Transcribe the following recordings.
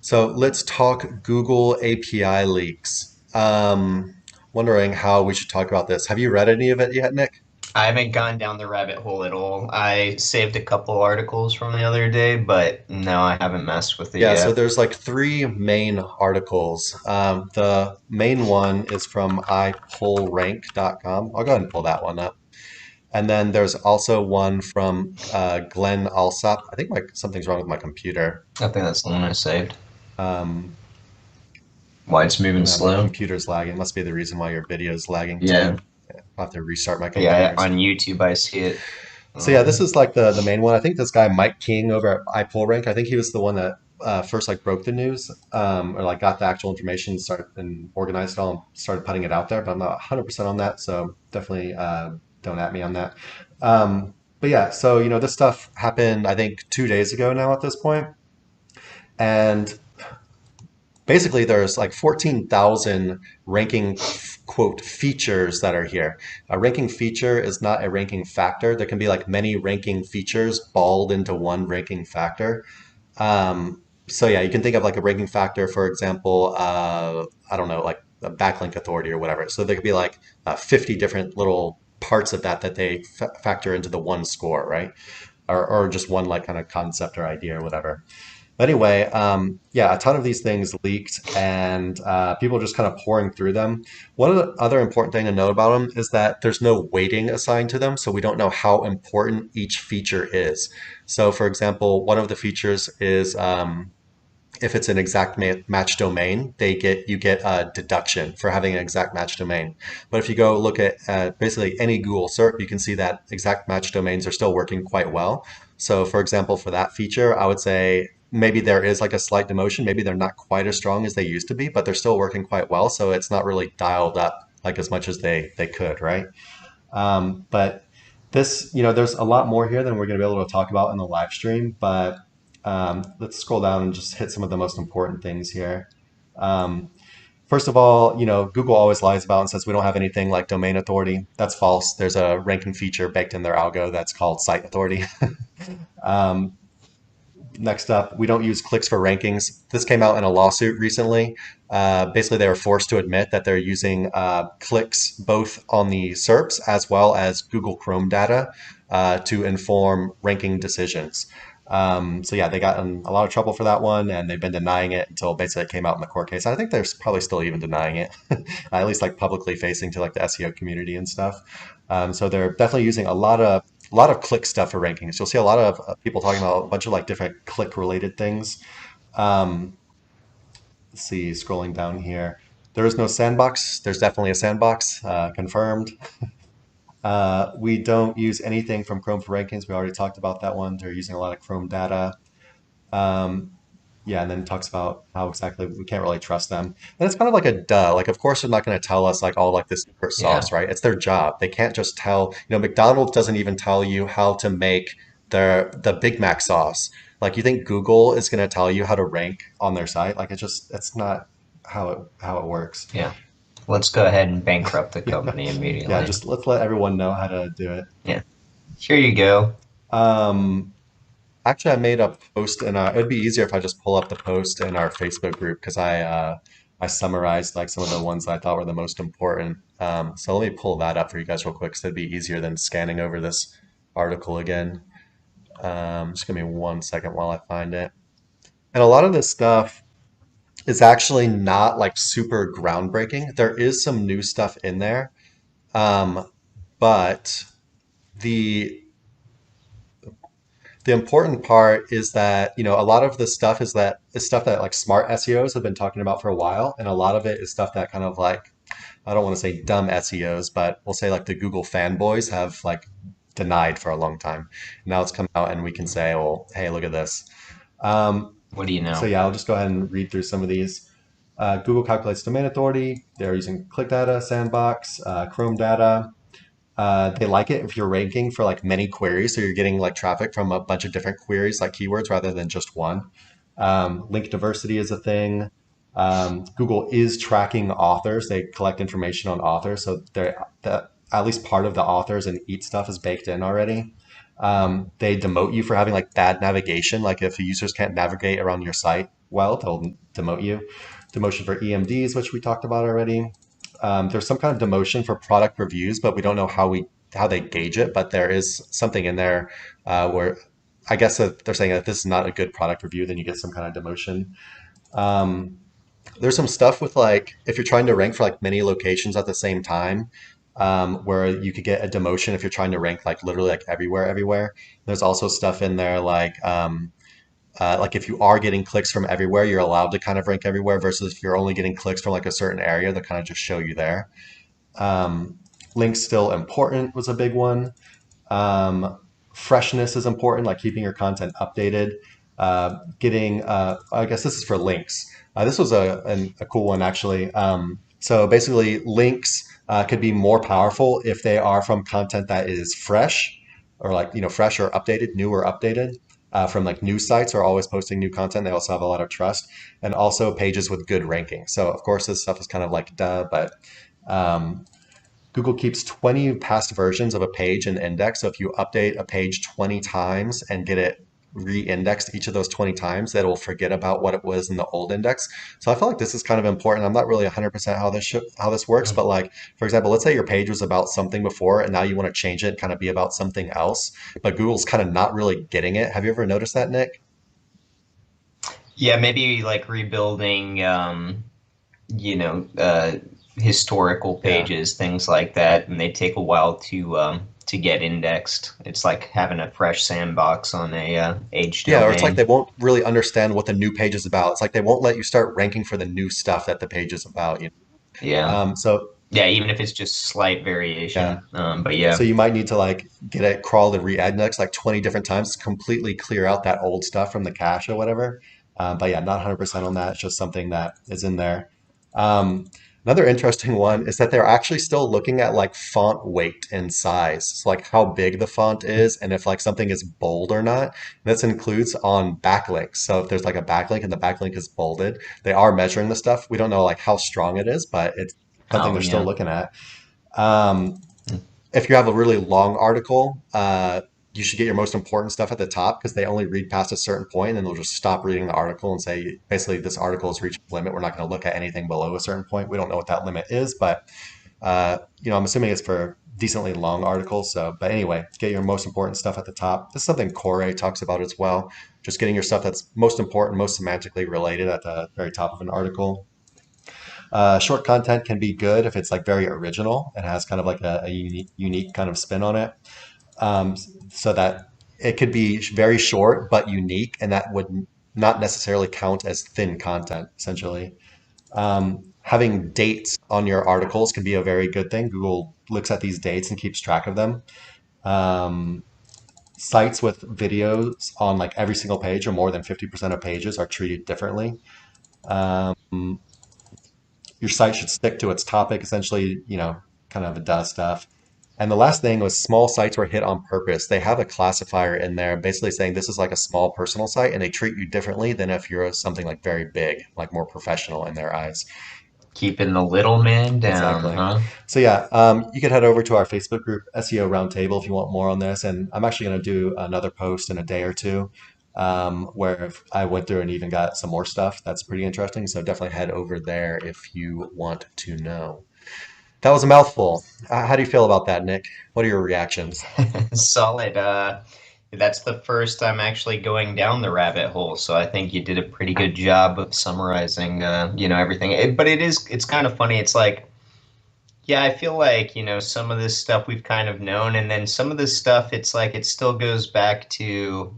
So let's talk Google API leaks. Wondering how we should talk about this. Have you read any of it yet, Nick? I haven't gone down the rabbit hole at all. I saved a couple articles from the other day, but no, I haven't messed with it Yeah, so yet. there's like three main articles. The main one is from ipullrank.com. I'll go ahead and pull that one up. And then there's also one from Glenn Alsop. I think something's wrong with my computer. I think that's the one I saved. Um, Why it's moving no, my slow? computer's lagging. Must be the reason why your video is lagging Yeah. too. Yeah, I'll have to restart my Yeah, computer. on YouTube I see it. So yeah, this Um, is like the main one. I think this guy Mike King over at iPullRank. I think he was the one that first like broke the news, or like got the actual information, started and organized it all, and started putting it out there. But I'm not 100% on that, so definitely don't at me on that. But yeah, so this stuff happened I think 2 days ago now at this point, and basically there's like 14,000 ranking quote features that are here. A ranking feature is not a ranking factor. There can be like many ranking features balled into one ranking factor. So yeah, you can think of like a ranking factor, for example, I don't know, like a backlink authority or whatever. So there could be like 50 different little parts of that they factor into the one score, right? Or just one like kind of concept or idea or whatever. But anyway, yeah, a ton of these things leaked, and people are just kind of pouring through them. One of the other important thing to note about them is that there's no weighting assigned to them, so we don't know how important each feature is. So, for example, one of the features is if it's an exact match domain, you get a deduction for having an exact match domain. But if you go look at basically any Google SERP, you can see that exact match domains are still working quite well. So, for example, for that feature, I would say maybe there is like a slight demotion. Maybe they're not quite as strong as they used to be, but they're still working quite well. So it's not really dialed up like as much as they could, right? But this, there's a lot more here than we're going to be able to talk about in the live stream. But let's scroll down and just hit some of the most important things here. Um, First of all, Google always lies about and says we don't have anything like domain authority. That's false. There's a ranking feature baked in their algo that's called site authority. um, Next up, we don't use clicks for rankings. This came out in a lawsuit recently. Basically, they were forced to admit that they're using clicks both on the SERPs as well as Google Chrome data to inform ranking decisions. So yeah, they got in a lot of trouble for that one, and they've been denying it until basically it came out in the court case. I think they're probably still even denying it, at least like publicly facing to like the SEO community and stuff. So they're definitely using a lot of click stuff for rankings. You'll see a lot of people talking about a bunch of like different click related things. Um, let's see, scrolling down here. There is no sandbox. There's definitely a sandbox, confirmed. We don't use anything from Chrome for rankings. We already talked about that one. They're using a lot of Chrome data. Um, yeah, and then it talks about how exactly we can't really trust them. And it's kind of like a duh. Like, of course, they're not going to tell us like all like this secret yeah. sauce, right? It's their job. They can't just tell. McDonald's doesn't even tell you how to make the Big Mac sauce. Like, you think Google is going to tell you how to rank on their site? Like, it's not how it works. Yeah. Let's go ahead and bankrupt the Yeah, company yeah. immediately. Just let's let everyone know how to do it. Yeah. Here you go. Um, Actually, I made a post, and it'd be easier if I just pull up the post in our Facebook group because I summarized like some of the ones that I thought were the most important. So let me pull that up for you guys real quick, so it'd be easier than scanning over this article again. Just give me 1 second while I find it. And a lot of this stuff is actually not like super groundbreaking. There is some new stuff in there, um, but the the important part is that a lot of the stuff is stuff that like smart SEOs have been talking about for a while, and a lot of it is stuff that kind of like, I don't want to say dumb SEOs, but we'll say like the Google fanboys have like denied for a long time. Now it's come out and we can say, well, hey, look at this. um, What do you so know? yeah, I'll just go ahead and read through some of these. Google calculates domain authority. They're using click data, sandbox, Chrome data. They like it if you're ranking for like many queries, so you're getting like traffic from a bunch of different queries, like keywords, rather than just one. Link diversity is a thing. Google is tracking authors. They collect information on authors, so at least part of the authors and eat stuff is baked in already. They demote you for having like bad navigation. Like if users can't navigate around your site well, they'll demote you. Demotion for EMDs, which we talked about already. There's some kind of demotion for product reviews, but we don't know how they gauge it. But there is something in there where I guess that they're saying that if this is not a good product review, then you get some kind of demotion. Um, there's some stuff with like if you're trying to rank for like many locations at the same time, where you could get a demotion if you're trying to rank like literally like everywhere. There's also stuff in there like if you are getting clicks from everywhere, you're allowed to kind of rank everywhere versus if you're only getting clicks from like a certain area, they kind of just show you there. Um, Links still important was a big one. Um, Freshness is important, like keeping your content updated. I guess this is for links. This was a cool one actually. So basically, links could be more powerful if they are from content that is fresh, or like fresh or updated, new or updated. From like news sites are always posting new content. They also have a lot of trust, and also pages with good ranking. So of course, this stuff is kind of like duh, but um, Google keeps 20 past versions of a page in index. So if you update a page 20 times and get it re-indexed each of those 20 times, that will forget about what it was in the old index. So I feel like this is kind of important. I'm not really 100% how this works, but like for example, let's say your page was about something before and now you want to change it and kind of be about something else, but Google's kind of not really getting it. Have you ever noticed that, Nick? Yeah, maybe like rebuilding, you know, historical Yeah. pages, things like that, and they take a while to get indexed. It's like having a fresh sandbox on a age Yeah, or it's like domain. they won't really understand what the new page is about. It's like they won't let you start ranking for the new stuff that the page is about. Yeah. So Yeah, even if it's just slight yeah, variation. But so yeah, you might need to like get it crawled and re-index like 20 different times to completely clear out that old stuff from the cache or whatever. But yeah, not 100% on that. It's just something that is in there. Um, Another interesting one is that they're actually still looking at like font weight and size. So like how big the font is and if like something is bold or not. This includes on backlinks. So if there's like a backlink and the backlink is bolded, they are measuring the stuff. We don't know like how strong it is, but it's something oh they're still yeah. looking at. Um, if you have a really long article, you should get your most important stuff at the top because they only read past a certain point and then they'll just stop reading the article and say, basically, this article has reached a limit. We're not going to look at anything below a certain point. We don't know what that limit is, but I'm assuming it's for decently long articles. So, but anyway, get your most important stuff at the top. This is something Corey talks about as well. Just getting your stuff that's most important, most semantically related at the very top of an article. Short content can be good if it's like very original and has kind of like a unique kind of spin on it. Um, so that it could be very short but unique, and that would not necessarily count as thin content, essentially. Having dates on your articles can be a very good thing. Google looks at these dates and keeps track of them. Um, Sites with videos on like every single page or more than 50% of pages are treated differently. Um, your site should stick to its topic, essentially, kind of a duh stuff. And the last thing was small sites were hit on purpose. They have a classifier in there basically saying this is like a small personal site and they treat you differently than if you're something like very big, like more professional in their eyes. Keeping the little man down, Exactly. huh? So yeah, you could head over to our Facebook group, SEO Roundtable, if you want more on this. And I'm actually going to do another post in a day or two, where I went through and even got some more stuff that's pretty interesting. So definitely head over there if you want to know. That was a mouthful. How do you feel about that, Nick? What are your reactions? Solid. That's the first I'm actually going down the rabbit hole, so I think you did a pretty good job of summarizing, everything. But it's kind of funny. It's like, yeah, I feel like, some of this stuff we've kind of known, and then some of this stuff, it's like it still goes back to,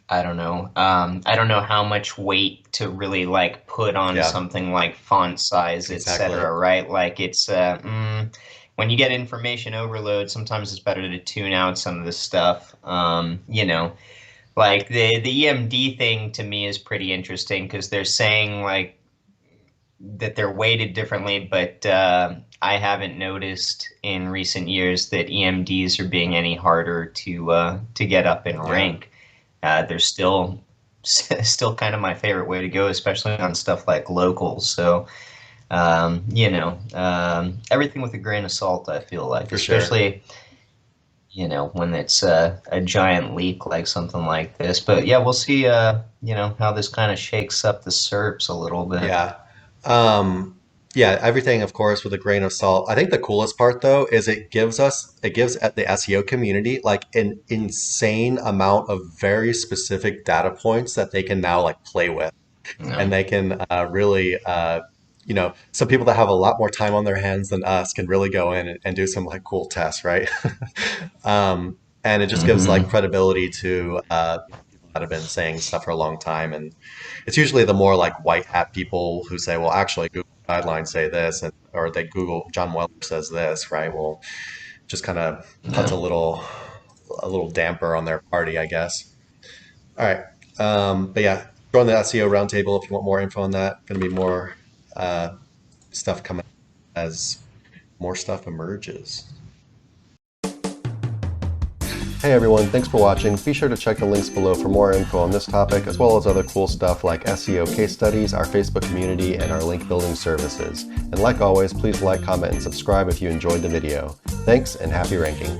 I don't know. I don't know how much weight to really like put on Yeah, something like font size, exactly. etc., right? Like when you get information overload, sometimes it's better to tune out some of this stuff. Like the EMD thing to me is pretty interesting because they're saying like that they're weighted differently, but I haven't noticed in recent years that EMDs are being any harder to get up in Yeah, rank. They're still kind of my favorite way to go, especially on stuff like locals. So everything with a grain of salt. I feel like, for sure. when it's a giant leak like something like this. But yeah, we'll see, how this kind of shakes up the SERPs a little bit. Yeah. Um, yeah, everything, of course, with a grain of salt. I think the coolest part, though, is it gives at the SEO community like an insane amount of very specific data points that they can now like play with. And No. they can really, some people that have a lot more time on their hands than us can really go in and do some like cool tests, right? And it just gives like Hmm. credibility to people that have been saying stuff for a long time. And it's usually the more like white hat people who say, well, actually, Google guidelines say this, or they Google John Weller says this, right? Well, just kind of puts No. a little damper on their party, I guess. All right. But yeah, join the SEO roundtable if you want more info on that. Going to be more uh, stuff coming as more stuff emerges. Hey everyone, thanks for watching. Be sure to check the links below for more info on this topic, as well as other cool stuff like SEO case studies, our Facebook community, and our link building services. And like always, please like, comment, and subscribe if you enjoyed the video. Thanks, and happy ranking.